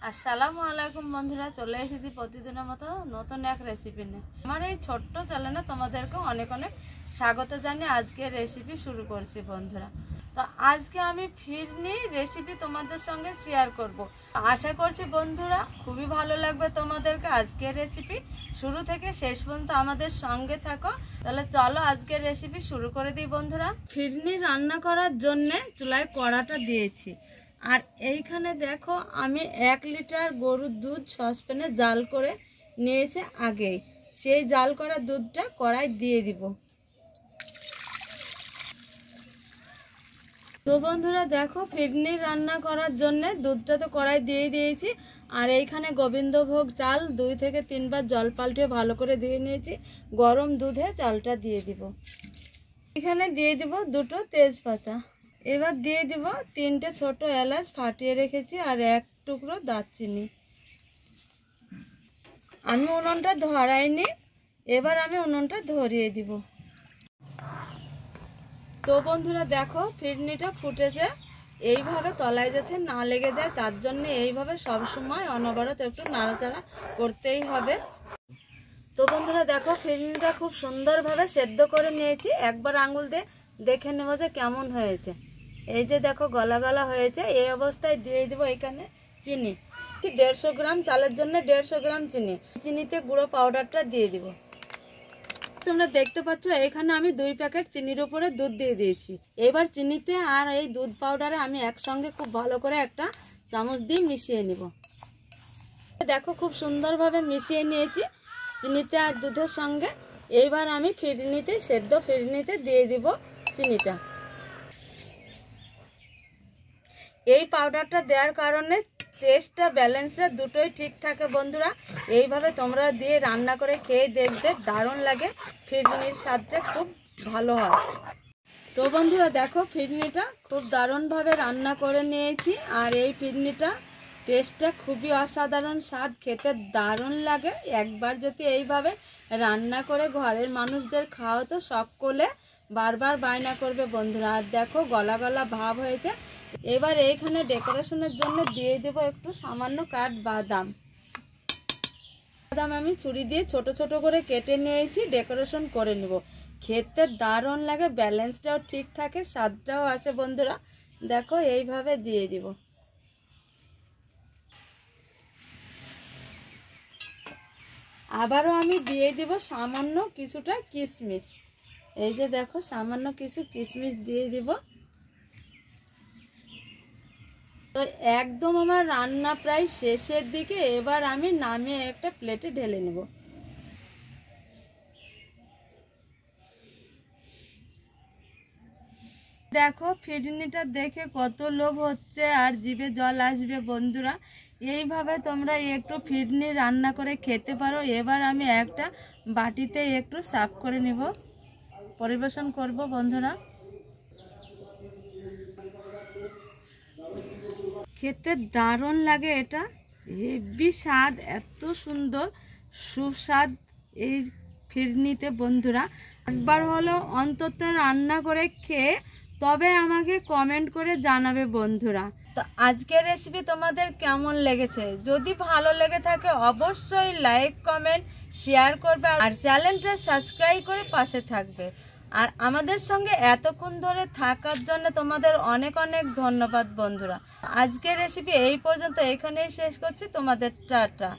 আসসালামু আলাইকুম বন্ধুরা, চলে এসেছি প্রতিদিনের মতো নতুন এক রেসিপি নিয়ে। আমার এই ছোট্ট চ্যানেলে তোমাদেরকে অনেক অনেক স্বাগত জানিয়ে আজকে রেসিপি শুরু করছি বন্ধুরা। তো আজকে আমি ফিরনি রেসিপি তোমাদের সঙ্গে শেয়ার করব। আশা করছি বন্ধুরা খুবই ভালো লাগবে তোমাদেরকে আজকের রেসিপি। শুরু থেকে শেষ পর্যন্ত আমাদের সঙ্গে থাকো। তাহলে চলো আজকের রেসিপি শুরু করে দিই বন্ধুরা। ফিরনি রান্না করার জন্যে চুলায় কড়াটা দিয়েছি। আর এইখানে দেখো আমি 1 লিটার গরুর দুধ সসপ্যানে জাল করে নিয়েছে আগেই। সেই জাল করা দুধটা কড়াই দিয়ে দিব। তো বন্ধুরা দেখো, ফিরনি রান্না করার জন্য দুধটা তো কড়াই দিয়ে দিয়েছি। আর এইখানে গোবিন্দভোগ চাল 2 থেকে 3 বার জল পাল্টে ভালো করে ধুয়ে নিয়েছি। গরম দুধে চালটা দিয়ে দিব। এখানে দিয়ে দিব 2টো তেজপাতা। এবার দিয়ে দিব 3টে ছোট এলাচ ফাটিয়ে রেখেছি আর 1 টুকরো দারচিনি। আমি উনুনটা ধরাইনি, এবার আমি উনুনটা ধরিয়ে দিব। তো বন্ধুরা দেখো, ফিরনিটা ফুটেছে। এইভাবে তলায় যাতে না লেগে যায় তার জন্য এইভাবে সবসময় অনবরত একটু নাড়াচাড়া করতেই হবে। তো বন্ধুরা দেখো, ফিরনিটা খুব সুন্দরভাবে সেদ্ধ করে নিয়েছি। একবার আঙুল দিয়ে দেখে নেব যে কেমন হয়েছে। এই যে দেখো গলা গলা হয়েছে। এই অবস্থায় দিয়ে দেবো এখানে চিনি। 150 গ্রাম চালের জন্য 150 গ্রাম চিনি। চিনিতে গুঁড়ো পাউডারটা দিয়ে দিব। তোমরা দেখতে পাচ্ছ এখানে আমি 2 প্যাকেট চিনির উপরে দুধ দিয়ে দিয়েছি। এবার চিনিতে আর এই দুধ পাউডারে আমি একসঙ্গে খুব ভালো করে একটা চামচ দিয়ে মিশিয়ে নিব। দেখো খুব সুন্দরভাবে মিশিয়ে নিয়েছি চিনিতে আর দুধের সঙ্গে। এইবার আমি ফিরনিতে সেদ্ধ ফিরনিতে দিয়ে দিব চিনিটা। এই পাউডারটা দেওয়ার কারণে টেস্টটা ব্যালেন্সটা দুটোই ঠিক থাকে বন্ধুরা। এইভাবে তোমরা দিয়ে রান্না করে খেয়ে দেখবে, দারুণ লাগে। ফিরনির স্বাদটা খুব ভালো হয়। তো বন্ধুরা দেখো, ফিরনিটা খুব দারুণভাবে রান্না করে নিয়েছি। আর এই ফিরনিটা টেস্টটা খুবই অসাধারণ স্বাদ, খেতে দারুণ লাগে। একবার যদি এইভাবে রান্না করে ঘরের মানুষদের খাও তো সকলে বারবার বায়না করবে বন্ধুরা। আর দেখো গলা গলা ভাব হয়েছে। এবার এইখানে ডেকোরেশনের জন্য দিয়ে দেব একটু সামান্য কাঠবাদাম। বাদাম আমি ছুরি দিয়ে ছোট ছোট করে কেটে নিয়েছি, ডেকোরেশন করে নেব। খেতে দারুণ লাগে, ব্যালেন্সটাও ঠিক থাকে, স্বাদটাও আসে বন্ধুরা। দেখো এইভাবে দিয়ে দিব। আবারও আমি দিয়ে দিব সামান্য কিছুটা কিশমিশ। এই যে দেখো সামান্য কিছু কিশমিশ দিয়ে দিব। তো একদম আমার রান্না প্রায় শেষের দিকে। এবার আমি নামিয়ে একটা প্লেটে ঢেলে নেব। দেখো ফিরনিটা দেখে কত লোভ হচ্ছে আর জিভে জল আসবে বন্ধুরা। এইভাবে তোমরা একটু ফিরনি রান্না করে খেতে পারো। এবার আমি একটা বাটিতে একটু সার্ভ করে নেব, পরিবেশন করব বন্ধুরা। খেতে দারুণ লাগে, এটা হেভি স্বাদ, এত সুন্দর সুস্বাদ এই ফিরনিতে বন্ধুরা। একবার হলো অন্তত রান্না করে খেয়ে তবে আমাকে কমেন্ট করে জানাবে বন্ধুরা। তো আজকের রেসিপি তোমাদের কেমন লেগেছে? যদি ভালো লেগে থাকে অবশ্যই লাইক কমেন্ট শেয়ার করবে আর চ্যানেলটা সাবস্ক্রাইব করে পাশে থাকবে। আর আমাদের সঙ্গে এতক্ষণ ধরে থাকার জন্য তোমাদের অনেক অনেক ধন্যবাদ বন্ধুরা। আজকের রেসিপি এই পর্যন্ত, এখানেই শেষ করছি। তোমাদের টাটা।